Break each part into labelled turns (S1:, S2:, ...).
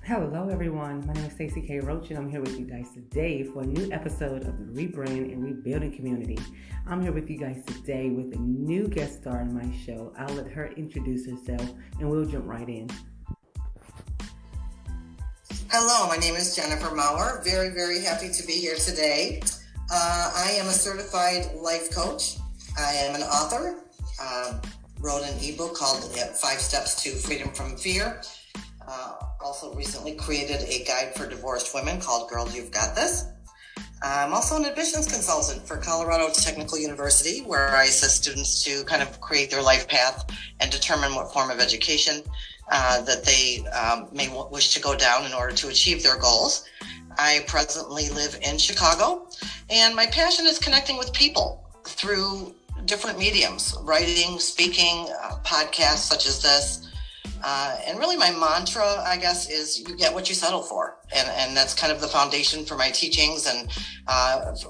S1: Hello everyone, my name is Stacey K. Roach and I'm here with you guys today for a new episode of the Rebrand and Rebuilding Community. I'm here with you guys today with a new guest star in my show. I'll let her introduce herself and we'll jump right in.
S2: Hello, my name is Jennifer Maurer. Very, very happy to be here today. I am a certified life coach. I am an author. Wrote an ebook called 5 Steps to Freedom from Fear. Also recently created a guide for divorced women called Girls, You've Got This. I'm also an admissions consultant for Colorado Technical University, where I assist students to kind of create their life path and determine what form of education that they may wish to go down in order to achieve their goals. I presently live in Chicago, and my passion is connecting with people through different mediums, writing, speaking, podcasts such as this. And really my mantra, I guess, is you get what you settle for. And that's kind of the foundation for my teachings and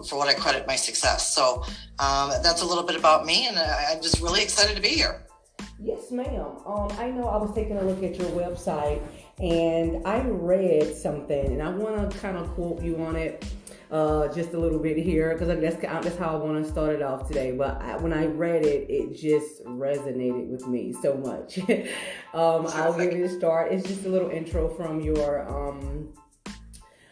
S2: for what I credit my success. So that's a little bit about me, and I'm just really excited to be here.
S1: Yes, ma'am. I know I was taking a look at your website and I read something and I want to kind of quote you on it just a little bit here because that's how I want to start it off today. But when I read it, it just resonated with me so much. I'll give it a start. It's just a little intro from your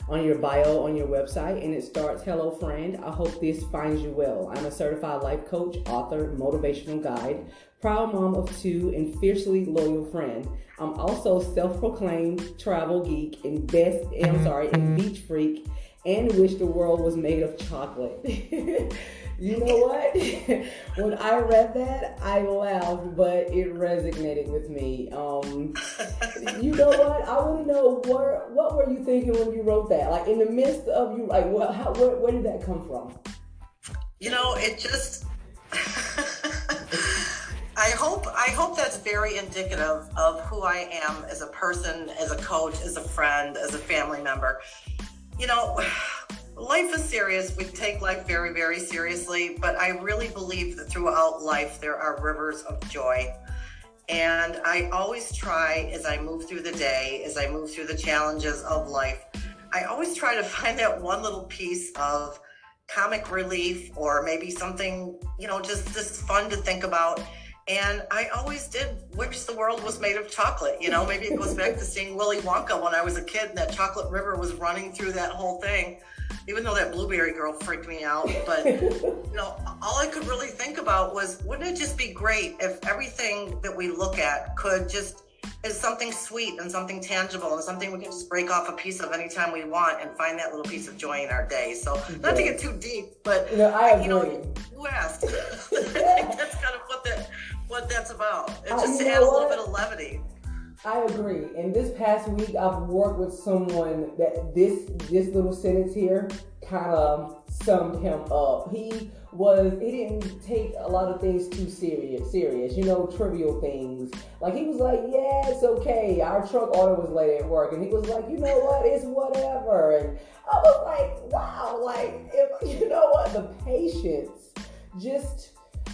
S1: on your bio on your website, and it starts, "Hello friend, I hope this finds you well. I'm a certified life coach, author, motivational guide, proud mom of 2, and fiercely loyal friend. I'm also self-proclaimed travel geek and and beach freak, and wish the world was made of chocolate." You know what? When I read that, I laughed, but it resonated with me. You know what? I want to know what were you thinking when you wrote that? Like in the midst of you, like where did that come from?
S2: You know, it just. I hope that's very indicative of who I am as a person, as a coach, as a friend, as a family member. You know, life is serious. We take life very, very seriously, but I really believe that throughout life there are rivers of joy. And I always try, as I move through the day, as I move through the challenges of life, I always try to find that one little piece of comic relief or maybe something, you know, just this fun to think about. And I always did wish the world was made of chocolate. You know, maybe it goes back to seeing Willy Wonka when I was a kid and that chocolate river was running through that whole thing, even though that blueberry girl freaked me out. But, you know, all I could really think about was, wouldn't it just be great if everything that we look at could just is something sweet and something tangible and something we can just break off a piece of anytime we want and find that little piece of joy in our day. So not to get too deep, but
S1: I agree.
S2: You know, who asked? I think that's kind of what that's about. It just adds a little bit of levity.
S1: I agree. And this past week, I've worked with someone that this little sentence here kind of summed him up. He didn't take a lot of things too serious, you know, trivial things. Like he was like, yeah, it's okay. Our truck order was late at work. And he was like, you know what, it's whatever. And I was like, wow, like, you know what, the patience, just...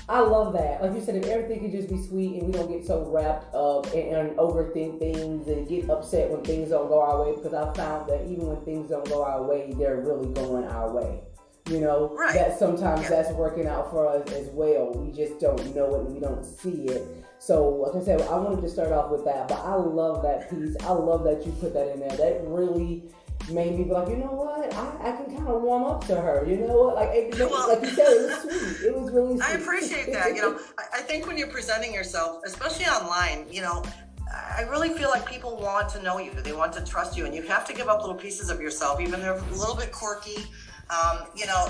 S1: I love that. Like you said, if everything could just be sweet and we don't get so wrapped up and overthink things and get upset when things don't go our way, because I found that even when things don't go our way, they're really going our way. You know,
S2: right.
S1: That sometimes that's working out for us as well. We just don't know it and we don't see it. So, like I said, I wanted to start off with that, but I love that piece. I love that you put that in there. That really made me be like, you know what? I can kind of warm up to her. You know what? Like you said, it was sweet. It was really sweet.
S2: I appreciate that. You know, I think when you're presenting yourself, especially online, you know, I really feel like people want to know you. They want to trust you, and you have to give up little pieces of yourself, even if they're a little bit quirky. You know,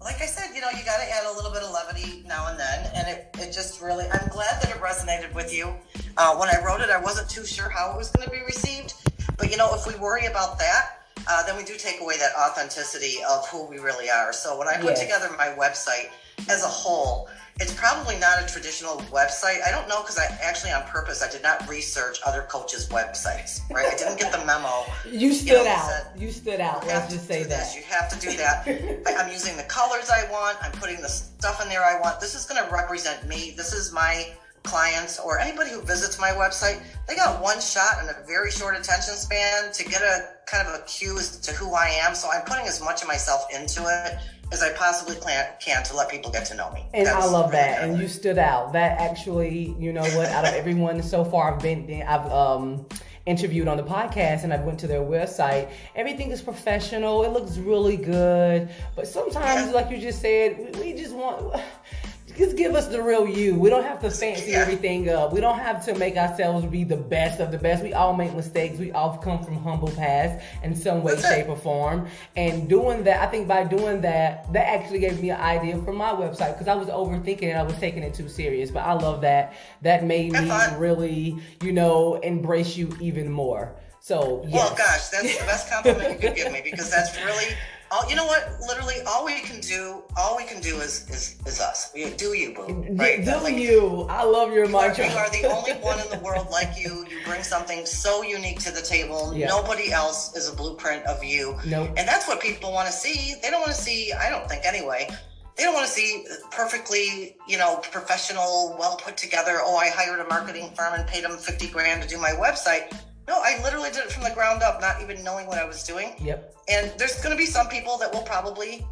S2: like I said, you know, you got to add a little bit of levity now and then, and it just really, I'm glad that it resonated with you. When I wrote it, I wasn't too sure how it was going to be received, but you know, if we worry about that, then we do take away that authenticity of who we really are. So when I put together my website as a whole, it's probably not a traditional website. I don't know, because I actually on purpose, I did not research other coaches' websites, right? I didn't get the memo.
S1: You stood out. You stood out. Let's just say that.
S2: You have to do that. I'm using the colors I want. I'm putting the stuff in there I want. This is going to represent me. This is my clients or anybody who visits my website, they got one shot and a very short attention span to get a kind of a cue as to who I am. So I'm putting as much of myself into it as I possibly can to let people get to know me.
S1: And I love that. And you stood out. That actually, you know what, out of everyone so far I've interviewed on the podcast, and I went to their website. Everything is professional. It looks really good. But sometimes, like you just said, we just want... Just give us the real you. We don't have to fancy everything up. We don't have to make ourselves be the best of the best. We all make mistakes. We all come from humble paths in some way, shape, or form. And doing that, I think by doing that, that actually gave me an idea for my website, because I was overthinking it. I was taking it too serious. But I love that. That made me really, you know, embrace you even more. So, yes.
S2: Well, gosh, that's the best compliment you could give me, because that's really... you know what? Literally, all we can do is us. Do you, boo? Right?
S1: You. I love your mantra.
S2: You are the only one in the world like you. You bring something so unique to the table. Yeah. Nobody else is a blueprint of you.
S1: Nope.
S2: And that's what people want to see. They don't want to see, I don't think anyway, they don't want to see perfectly, you know, professional, well put together. Oh, I hired a marketing firm and paid them $50,000 to do my website. No, I literally did it from the ground up, not even knowing what I was doing.
S1: Yep.
S2: And there's going to be some people that will probably,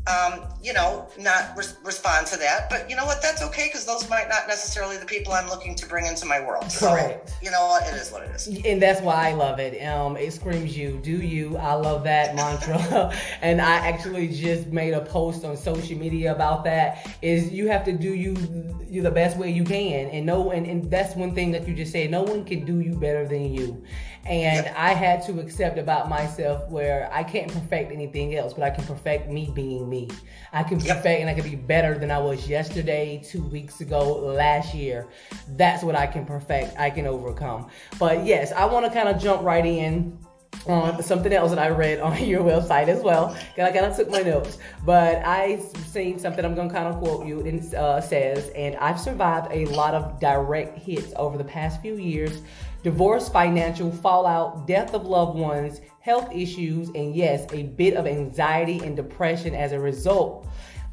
S2: not respond to that. But you know what? That's okay, because those might not necessarily the people I'm looking to bring into my world.
S1: Correct.
S2: So, you know what? It is what it is.
S1: And that's why I love it. It screams you. Do you. I love that mantra. And I actually just made a post on social media about that. Is you have to do you the best way you can. And that's one thing that you just said. No one can do you better than you. And I had to accept about myself where I can't perfect anything else, but I can perfect me being me. I can perfect and I can be better than I was yesterday, 2 weeks ago, last year. That's what I can perfect. I can overcome. But yes, I want to kind of jump right in on something else that I read on your website as well. I kind of took my notes, but I seen something, I'm going to kind of quote you. It says, and I've survived a lot of direct hits over the past few years. Divorce, financial fallout, death of loved ones, health issues, and yes, a bit of anxiety and depression as a result,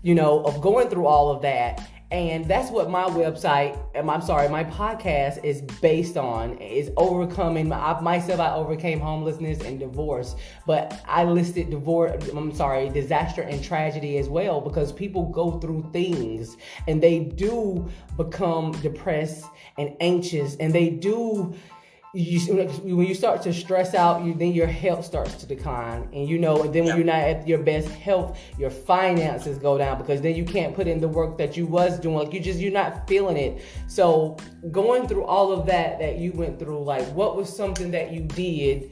S1: you know, of going through all of that. And that's what my website, my podcast is based on, is overcoming. I overcame homelessness and divorce, but I listed disaster and tragedy as well, because people go through things and they do become depressed and anxious, and they do... when you start to stress out, then your health starts to decline, and then when you're not at your best health, your finances go down, because then you can't put in the work that you was doing. Like you're not feeling it. So going through all of that you went through, like what was something that you did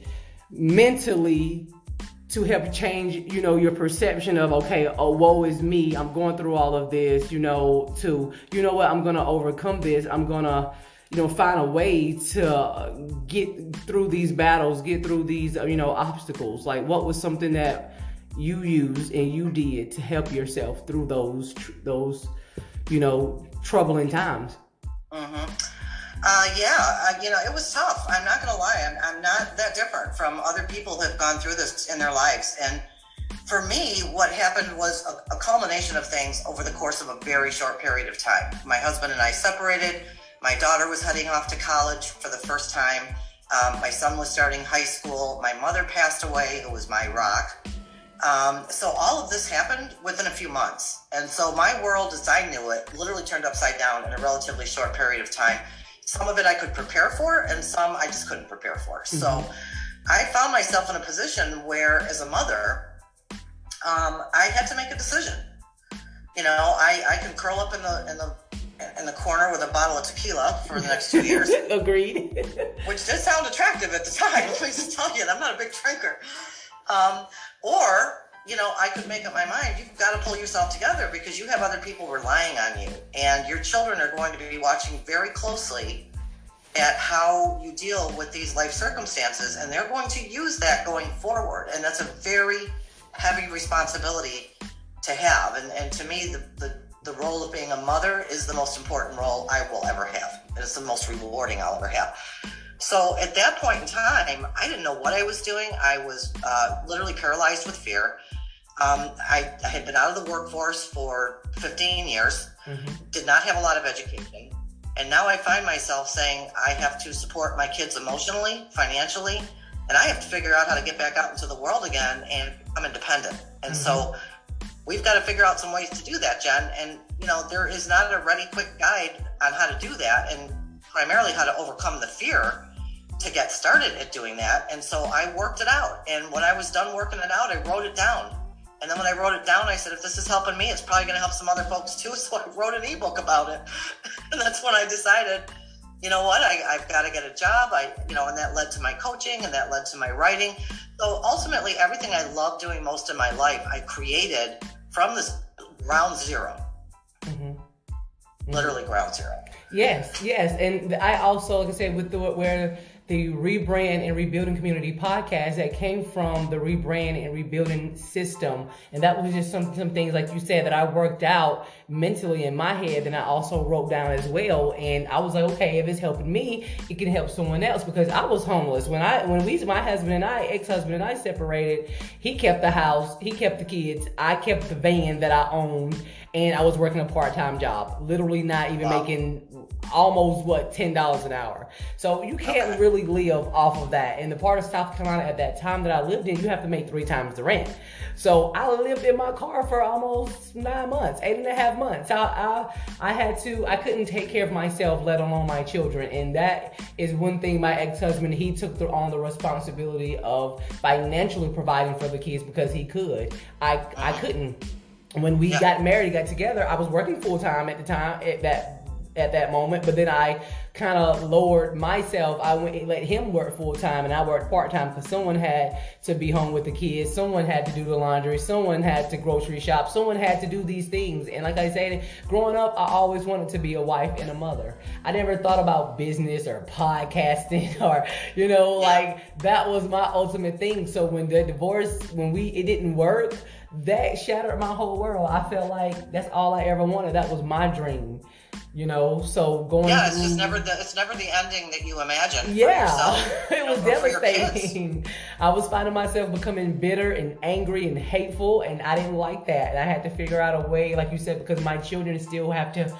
S1: mentally to help change, your perception of, okay, oh, woe is me, I'm going through all of this, to, I'm going to overcome this, I'm going to, find a way to get through these battles, get through these, obstacles. Like, what was something that you used and you did to help yourself through those troubling times?
S2: Mm-hmm. It was tough. I'm not going to lie. I'm not that different from other people that have gone through this in their lives. And for me, what happened was a culmination of things over the course of a very short period of time. My husband and I separated. My daughter was heading off to college for the first time. My son was starting high school. My mother passed away, who was my rock. So all of this happened within a few months. And so my world, as I knew it, literally turned upside down in a relatively short period of time. Some of it I could prepare for, and some I just couldn't prepare for. Mm-hmm. So I found myself in a position where, as a mother, I had to make a decision. I can curl up in the corner with a bottle of tequila for the next 2 years.
S1: Agreed.
S2: Which did sound attractive at the time. Let me just tell you, I'm not a big drinker. Or, I could make up my mind. You've got to pull yourself together, because you have other people relying on you, and your children are going to be watching very closely at how you deal with these life circumstances, and they're going to use that going forward. And that's a very heavy responsibility to have. And to me, the role of being a mother is the most important role I will ever have. And it's the most rewarding I'll ever have. So at that point in time, I didn't know what I was doing. I was literally paralyzed with fear. I had been out of the workforce for 15 years, mm-hmm. did not have a lot of education. And now I find myself saying I have to support my kids emotionally, financially, and I have to figure out how to get back out into the world again and I'm independent. And so we've got to figure out some ways to do that, Jen. And, there is not a ready, quick guide on how to do that, and primarily how to overcome the fear to get started at doing that. And so I worked it out. And when I was done working it out, I wrote it down. And then when I wrote it down, I said, if this is helping me, it's probably going to help some other folks too. So I wrote an ebook about it. And that's when I decided, you know what, I've got to get a job. And that led to my coaching, and that led to my writing. So ultimately, everything I love doing most in my life, I created from this ground zero. Literally ground zero.
S1: Yes. And I also, like I said, with where the Rebrand and Rebuilding Community podcast, that came from the Rebrand and Rebuilding system. And that was just some things, like you said, that I worked out mentally in my head, and I also wrote down as well. And I was like, okay, if it's helping me, it can help someone else, because I was homeless. My ex-husband and I separated, he kept the house, he kept the kids, I kept the van that I owned, and I was working a part-time job, literally not even making almost $10 an hour. So you can't really live off of that. In the part of South Carolina at that time that I lived in, you have to make 3 times the rent. So I lived in my car for almost 9 months, 8.5 months. I couldn't take care of myself, let alone my children. And that is one thing my ex-husband, he took on the responsibility of financially providing for the kids because he could. I couldn't. When we got married, got together, I was working full time at the time at that moment, but then I kind of lowered myself. I let him work full time, and I worked part time because someone had to be home with the kids, someone had to do the laundry, someone had to grocery shop, someone had to do these things. And like I said, growing up, I always wanted to be a wife and a mother. I never thought about business or podcasting or like that was my ultimate thing. So when the divorce, it didn't work, that shattered my whole world. I felt like that's all I ever wanted. That was my dream. So going
S2: it's never the ending that you imagine.
S1: It was devastating. I was finding myself becoming bitter and angry and hateful, and I didn't like that. And I had to figure out a way, like you said, because my children still have to.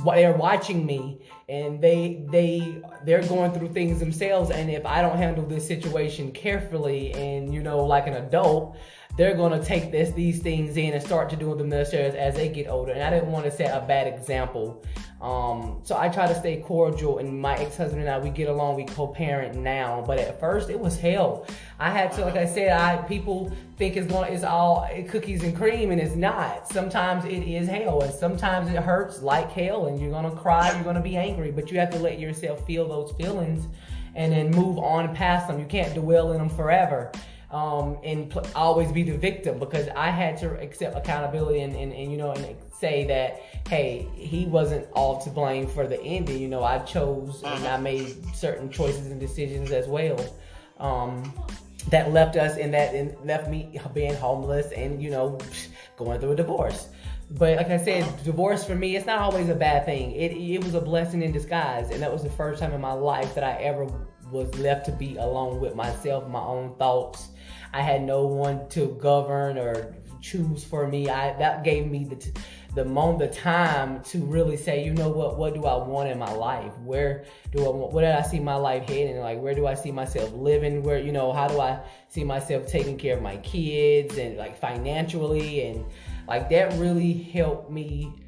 S1: They're watching me, and they're going through things themselves. And if I don't handle this situation carefully and like an adult, they're going to take these things in and start to do them themselves as they get older. And I didn't want to set a bad example. So I try to stay cordial, and my ex-husband and I, we get along, we co-parent now. But at first it was hell. I had to, like I said, people think it's all cookies and cream, and it's not. Sometimes it is hell, and sometimes it hurts like hell, and you're going to cry, you're going to be angry, but you have to let yourself feel those feelings and then move on past them. You can't dwell in them forever. And always be the victim, because I had to accept accountability and say that, hey, he wasn't all to blame for the ending. I chose and I made certain choices and decisions as well that left us and left me being homeless and going through a divorce. But like I said, divorce for me, it's not always a bad thing. It was a blessing in disguise, and that was the first time in my life that I ever was left to be alone with myself, my own thoughts. I had no one to govern or choose for me. That gave me the time to really say, what do I want in my life? Where did I see my life heading? Like, where do I see myself living? Where, how do I see myself taking care of my kids and like financially? And like that really helped me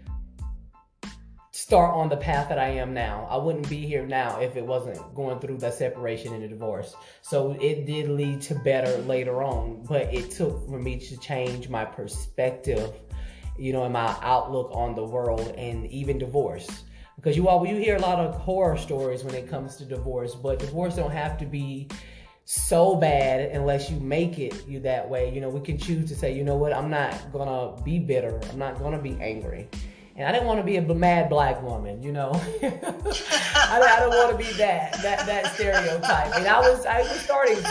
S1: start on the path that I am now. I wouldn't be here now if it wasn't going through the separation and the divorce. So it did lead to better later on, but it took for me to change my perspective, and my outlook on the world and even divorce. Because you hear a lot of horror stories when it comes to divorce, but divorce don't have to be so bad unless you make it you that way. We can choose to say, I'm not gonna be bitter. I'm not gonna be angry. And I didn't want to be a mad black woman, I don't want to be that stereotype. And I was starting to.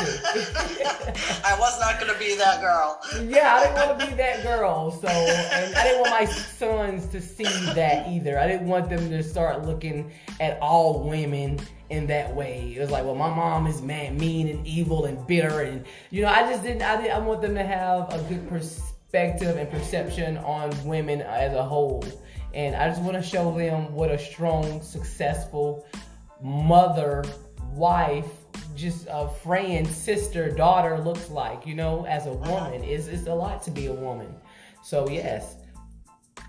S2: I was not going to be that girl.
S1: Yeah, I didn't want to be that girl. So, and I didn't want my sons to see that either. I didn't want them to start looking at all women in that way. It was like, well, my mom is mean and evil and bitter, and I just didn't. I want them to have a good
S3: perspective and perception on women as a whole. And I just want to show them what a strong, successful mother, wife, just a friend, sister, daughter looks like, you know, as a woman. It's a lot to be a woman. So, yes.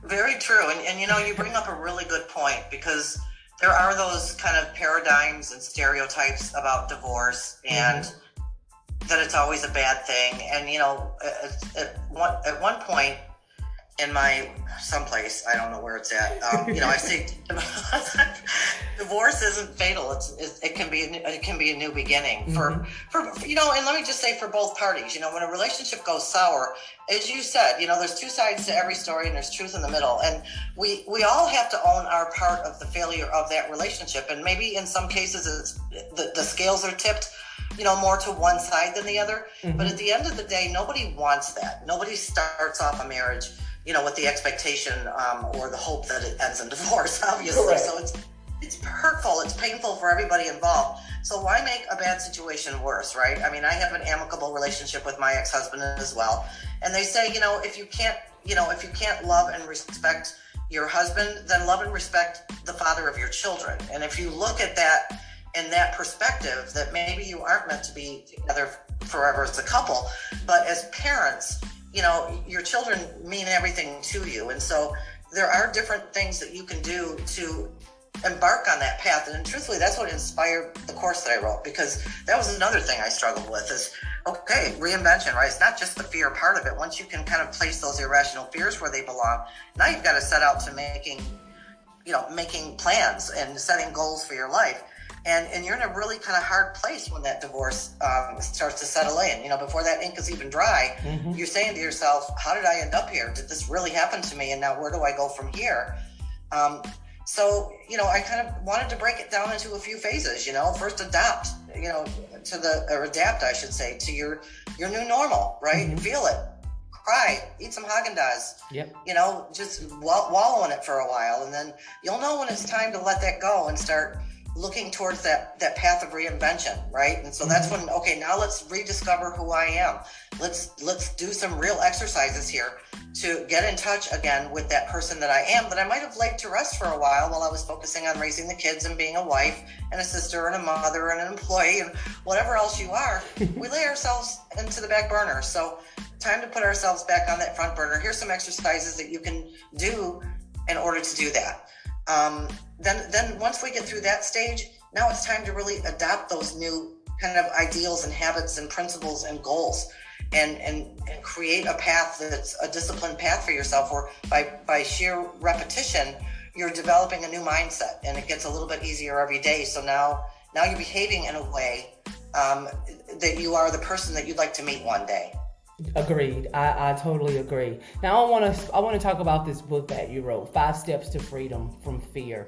S2: Very true. And you know, you bring up a really good point, because there are those kind of paradigms and stereotypes about divorce, and that it's always a bad thing. And, you know, at one point in my someplace, I don't know where it's at, you know, I say divorce isn't fatal. It can be a new beginning for you know. And let me just say, for both parties, you know, when a relationship goes sour, as you said, you know, there's two sides to every story, and there's truth in the middle. And we all have to own our part of the failure of that relationship. And maybe in some cases, it's the scales are tipped, you know, more to one side than the other. But at the end of the day, nobody wants that. Nobody starts off a marriage, you know, with the expectation or the hope that it ends in divorce, obviously. Correct. So it's hurtful, it's painful for everybody involved. So why make a bad situation worse, right? I mean, I have an amicable relationship with my ex-husband as well. And they say, you know, if you can't love and respect your husband, then love and respect the father of your children. And if you look at that in that perspective, that maybe you aren't meant to be together forever as a couple, but as parents, you know, your children mean everything to you. And so there are different things that you can do to embark on that path. And truthfully, that's what inspired the course that I wrote, because that was another thing I struggled with is, okay, reinvention, right? It's not just the fear part of it. Once you can kind of place those irrational fears where they belong, now you've got to set out to making plans and setting goals for your life. And you're in a really kind of hard place when that divorce starts to settle in. You know, before that ink is even dry, you're saying to yourself, how did I end up here? Did this really happen to me? And now where do I go from here? So, you know, I kind of wanted to break it down into a few phases. You know, first adapt, you know, or adapt, I should say, to your new normal, right? Feel it. Cry, eat some Haagen-Dazs, you know, just wallow in it for a while. And then you'll know when it's time to let that go and start looking towards that path of reinvention, right? And so that's when, okay, now let's rediscover who I am. Let's do some real exercises here to get in touch again with that person that I am, that I might have laid to rest for a while I was focusing on raising the kids and being a wife and a sister and a mother and an employee and whatever else you are. We lay ourselves into the back burner. So time to put ourselves back on that front burner. Here's some exercises that you can do in order to do that. Then once we get through that stage, now it's time to really adopt those new kind of ideals and habits and principles and goals and create a path that's a disciplined path for yourself, where by sheer repetition, you're developing a new mindset, and it gets a little bit easier every day. So now you're behaving in a way that you are the person that you'd like to meet one day.
S3: Agreed. I totally agree. Now I want to talk about this book that you wrote, 5 Steps to Freedom from Fear.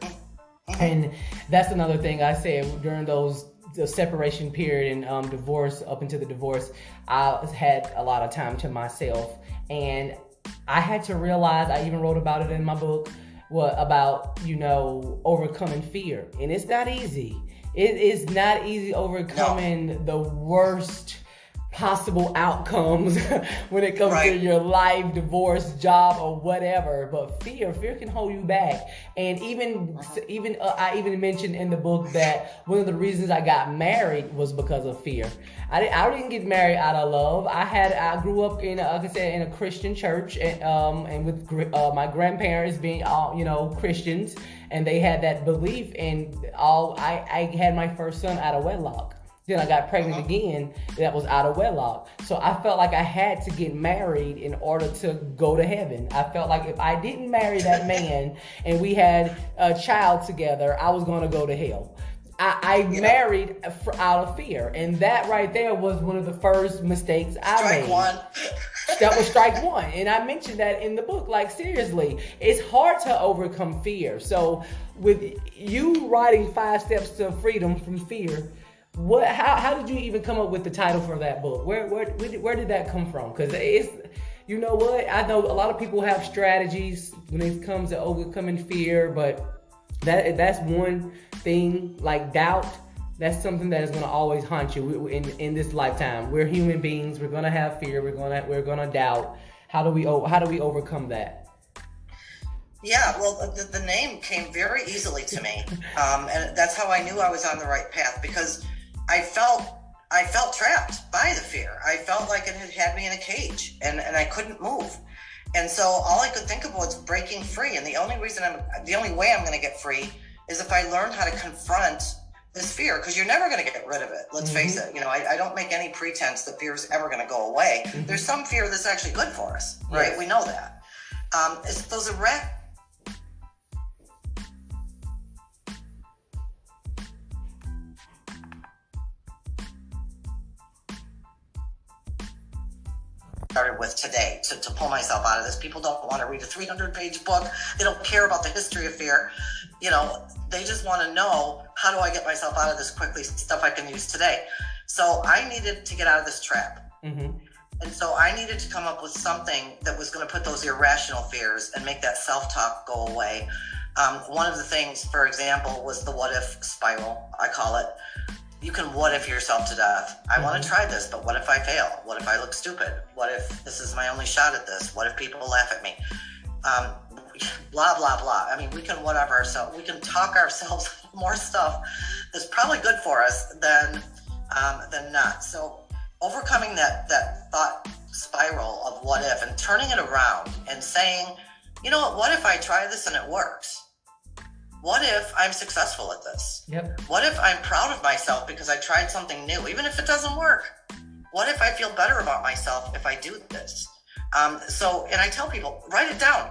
S3: And that's another thing I said during the separation period and divorce, up into the divorce, I had a lot of time to myself, and I had to realize, I even wrote about it in my book, about, you know, overcoming fear. And it's not easy. It is not easy overcoming the worst possible outcomes when it comes to your life, divorce, job, or whatever. But fear can hold you back. And I even mentioned in the book that one of the reasons I got married was because of fear. I didn't get married out of love. I grew up in a Christian church, and with my grandparents being all, you know, Christians, and they had that belief. And I had my first son out of wedlock. Then I got pregnant again, that was out of wedlock. So I felt like I had to get married in order to go to heaven. I felt like if I didn't marry that man and we had a child together, I was going to go to hell. I married out of fear. And that right there was one of the first mistakes I made.
S2: Strike one.
S3: That was strike one. And I mentioned that in the book. Like, seriously, it's hard to overcome fear. So with you writing 5 Steps to Freedom from Fear, how did you even come up with the title for that book? Where did that come from? Because it's, you know what, I know a lot of people have strategies when it comes to overcoming fear, but that's one thing, like doubt. That's something that is going to always haunt you in this lifetime. We're human beings. We're going to have fear. We're going to doubt. How do we overcome that?
S2: Yeah, well, the name came very easily to me, and that's how I knew I was on the right path, because I felt trapped by the fear. I felt like it had me in a cage, and I couldn't move. And so all I could think of was breaking free. And the only way I'm going to get free is if I learn how to confront this fear, because you're never going to get rid of it. Let's face it. I don't make any pretense that fear is ever going to go away. There's some fear that's actually good for us, right? Yes. We know that. It's those started with today to pull myself out of this. People don't want to read a 300-page book. They don't care about the history of fear. They just want to know, how do I get myself out of this quickly, stuff I can use today. So I needed to get out of this trap. And so I needed to come up with something that was going to put those irrational fears and make that self-talk go away. One of the things, for example, was the what if spiral, I call it. You can what if yourself to death. I want to try this, but what if I fail? What if I look stupid? What if this is my only shot at this? What if people laugh at me? Blah, blah, blah. I mean, we can whatever ourselves. We can talk ourselves more stuff that's probably good for us than not. So overcoming that thought spiral of what if and turning it around and saying, you know what if I try this and it works? What if I'm successful at this?
S3: Yep.
S2: What if I'm proud of myself because I tried something new, even if it doesn't work? What if I feel better about myself if I do this? And I tell people, write it down,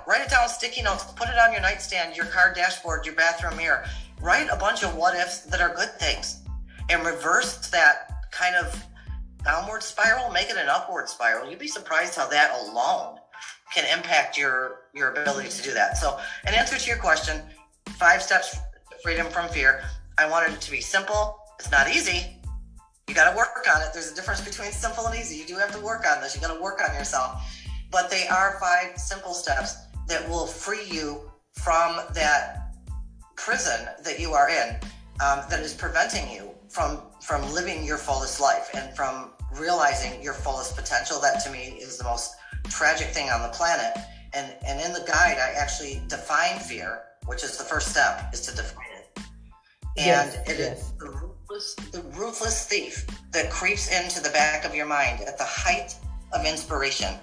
S2: sticky notes, put it on your nightstand, your car dashboard, your bathroom mirror. Write a bunch of what ifs that are good things and reverse that kind of downward spiral, make it an upward spiral. You'd be surprised how that alone can impact your ability to do that. So in answer to your question, 5 steps to freedom from fear. I wanted it to be simple. It's not easy. You got to work on it. There's a difference between simple and easy. You do have to work on this. You got to work on yourself. But they are 5 simple steps that will free you from that prison that you are in, that is preventing you from living your fullest life and from realizing your fullest potential. That to me is the most tragic thing on the planet. And in the guide, I actually define fear, which is the first step, is to define it. And it is the ruthless thief that creeps into the back of your mind at the height of inspiration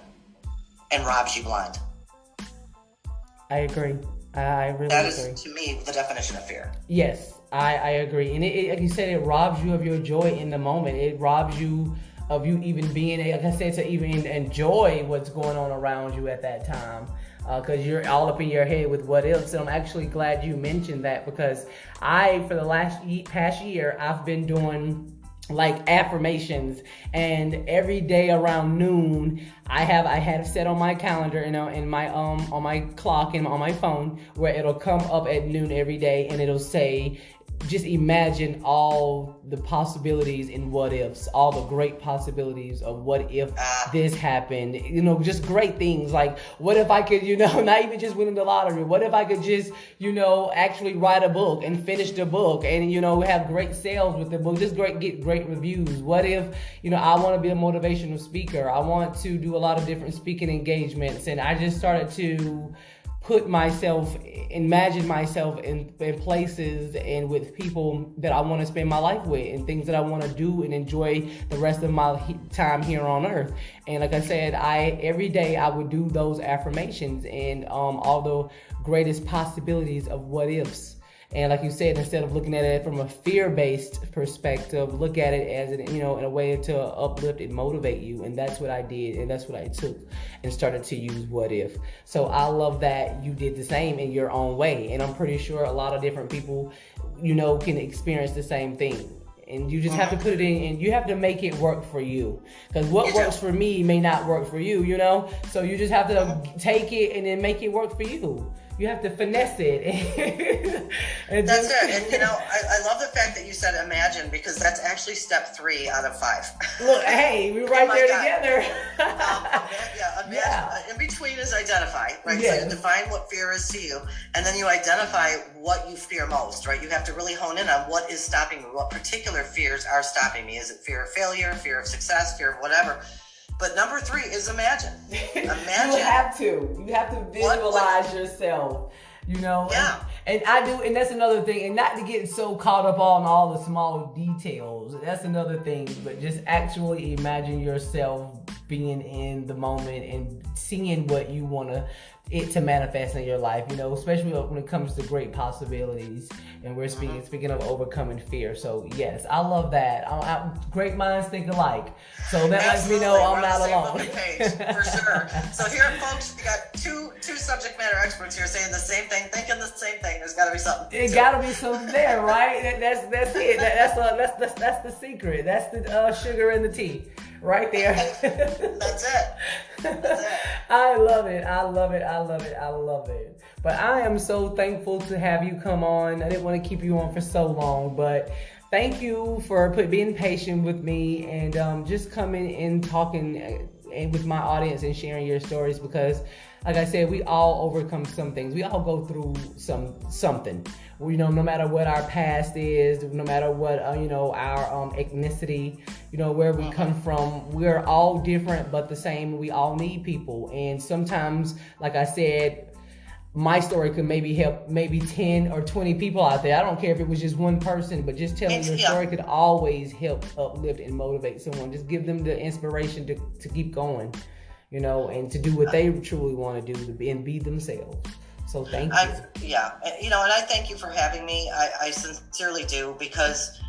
S2: and robs you blind.
S3: I agree. I really agree.
S2: That is, to me, the definition of fear.
S3: Yes, I agree. And it, like you said, it robs you of your joy in the moment. It robs you of you even being, like I said, to even enjoy what's going on around you at that time. Because you're all up in your head with what ifs. And I'm actually glad you mentioned that, because for the past year, I've been doing like affirmations, and every day around noon, I had set on my calendar, in my on my clock and on my phone, where it'll come up at noon every day, and it'll say, just imagine all the possibilities in what ifs, all the great possibilities of what if this happened, just great things like, what if I could, not even just win the lottery, what if I could just, actually write a book and finish the book and, have great sales with the book, just get great reviews. What if, I want to be a motivational speaker, I want to do a lot of different speaking engagements, and I just started to imagine myself in places and with people that I want to spend my life with, and things that I want to do and enjoy the rest of my time here on earth. And like I said, every day I would do those affirmations and all the greatest possibilities of what ifs. And like you said, instead of looking at it from a fear-based perspective, look at it as in a way to uplift and motivate you. And that's what I did, and that's what I took and started to use what if. So I love that you did the same in your own way. And I'm pretty sure a lot of different people, can experience the same thing. And you just have to put it in, and you have to make it work for you. Because what works for me may not work for you, So you just have to take it and then make it work for you. You have to finesse it.
S2: That's it. And, I love the fact that you said imagine, because that's actually step 3 out of 5.
S3: Look, hey, we're right there together.
S2: Imagine. In between is identify, right?
S3: Yes.
S2: So you define what fear is to you, and then you identify what you fear most, right? You have to really hone in on what is stopping me, what particular fears are stopping me. Is it fear of failure, fear of success, fear of whatever? But number 3 is imagine. Imagine.
S3: You have to visualize yourself.
S2: Yeah.
S3: And I do, and that's another thing, and not to get so caught up on all the small details. That's another thing, but just actually imagine yourself being in the moment and seeing what you want it to manifest in your life, especially when it comes to great possibilities. And we're speaking of overcoming fear. So yes, I love that. Great minds think alike. So that lets me know I'm not alone.
S2: Page, for sure. So here, folks, we got two subject matter experts here saying the same thing, thinking the same thing. There's got to be something.
S3: It got to be something there, right? That's it. That's the secret. That's the sugar in the tea. Right there.
S2: That's it.
S3: I love it. But I am so thankful to have you come on. I didn't want to keep you on for so long, but thank you for being patient with me and just coming and talking with my audience and sharing your stories, because like I said, we all overcome some things. We all go through something. No matter what our past is, no matter what our ethnicity, where we come from, we're all different but the same. We all need people, and sometimes, like I said, my story could maybe help 10 or 20 people out there. I don't care if it was just one person, but just telling your story could always help uplift and motivate someone. Just give them the inspiration to keep going, and to do what they truly want to do and be themselves. So thank you.
S2: And I thank you for having me. I sincerely do, because,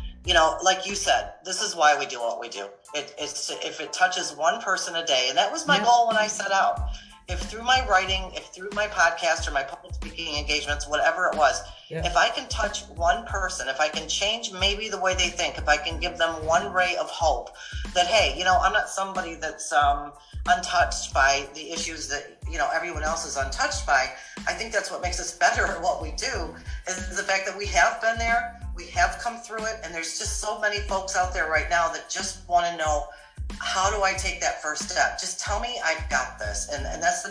S2: like you said, this is why we do what we do. It's if it touches one person a day, and that was my goal when I set out. If through my writing, if through my podcast or my public speaking engagements, whatever it was, if I can touch one person, if I can change maybe the way they think, if I can give them one ray of hope that, hey, I'm not somebody that's untouched by the issues that, everyone else is untouched by. I think that's what makes us better at what we do, is the fact that we have been there, we have come through it, and there's just so many folks out there right now that just want to know, how do I take that first step? Just tell me I've got this. And that's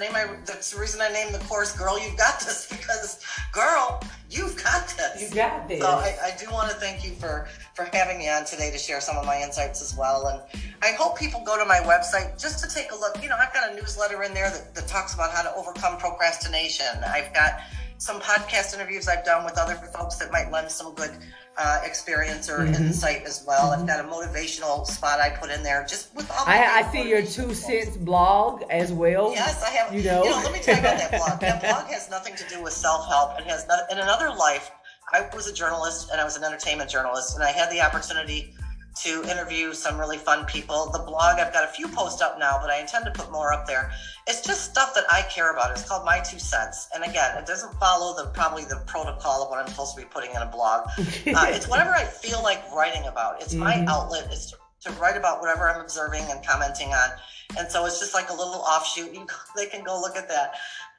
S2: that's the reason I named the course Girl, You've Got This, because girl, you've got this.
S3: You got this.
S2: So I do want to thank you for having me on today to share some of my insights as well. And I hope people go to my website just to take a look. I've got a newsletter in there that talks about how to overcome procrastination. I've got some podcast interviews I've done with other folks that might lend some good experience or insight as well. I've got a motivational spot I put in there just with all
S3: I see your 2 cents blog as well.
S2: Yes, I have. Let me tell you about that blog. That blog has nothing to do with self-help. It has in another life, I was a journalist, and I was an entertainment journalist, and I had the opportunity to interview some really fun people. The blog, I've got a few posts up now, but I intend to put more up there. It's just stuff that I care about. It's called My 2 Cents. And again, it doesn't follow probably the protocol of what I'm supposed to be putting in a blog. It's whatever I feel like writing about. It's my outlet. It's to write about whatever I'm observing and commenting on. And so it's just like a little offshoot. They can go look at that.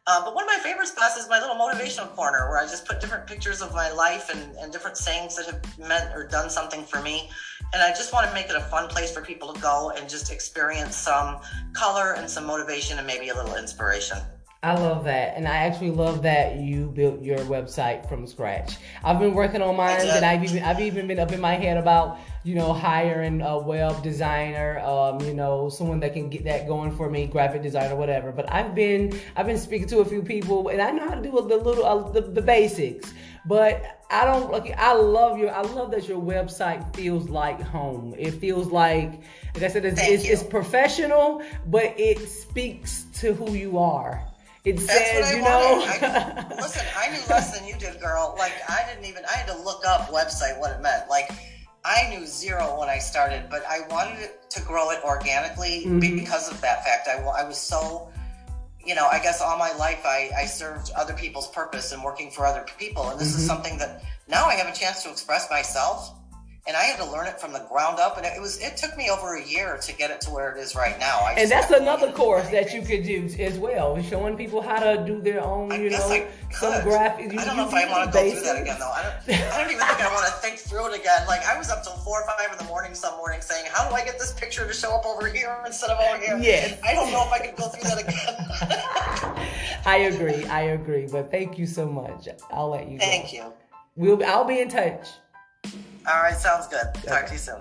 S2: But one of my favorite spots is my little motivational corner, where I just put different pictures of my life and different sayings that have meant or done something for me. And I just want to make it a fun place for people to go and just experience some color and some motivation and maybe a little inspiration.
S3: I love that. And I actually love that you built your website from scratch. I've been working on mine, and I've even been up in my head about, hiring a web designer, someone that can get that going for me, graphic designer, whatever. But I've been speaking to a few people, and I know how to do the basics. But I love that your website feels like home. It feels like I said, it's professional, but it speaks to who you are. It says,
S2: Listen, I knew less than you did, girl. Like, I had to look up website, what it meant. Like, I knew zero when I started, but I wanted it to grow it organically because of that fact. I was so, I guess all my life I served other people's purpose and working for other people. And this is something that now I have a chance to express myself. And I had to learn it from the ground up, and it took me over a year to get it to where it is right now.
S3: And that's another course that you could do as well, showing people how to do their own, some graphics.
S2: I don't know if I want to go through that again, though. I don't even think I want to think through it again. Like, I was up till 4 or 5 in the morning some morning saying, how do I get this picture to show up over here instead of over here?
S3: Yes.
S2: I don't know if I could go through that again.
S3: I agree. But thank you so much. I'll let you go.
S2: Thank you.
S3: I'll be in touch.
S2: All right, sounds good. Talk to you soon.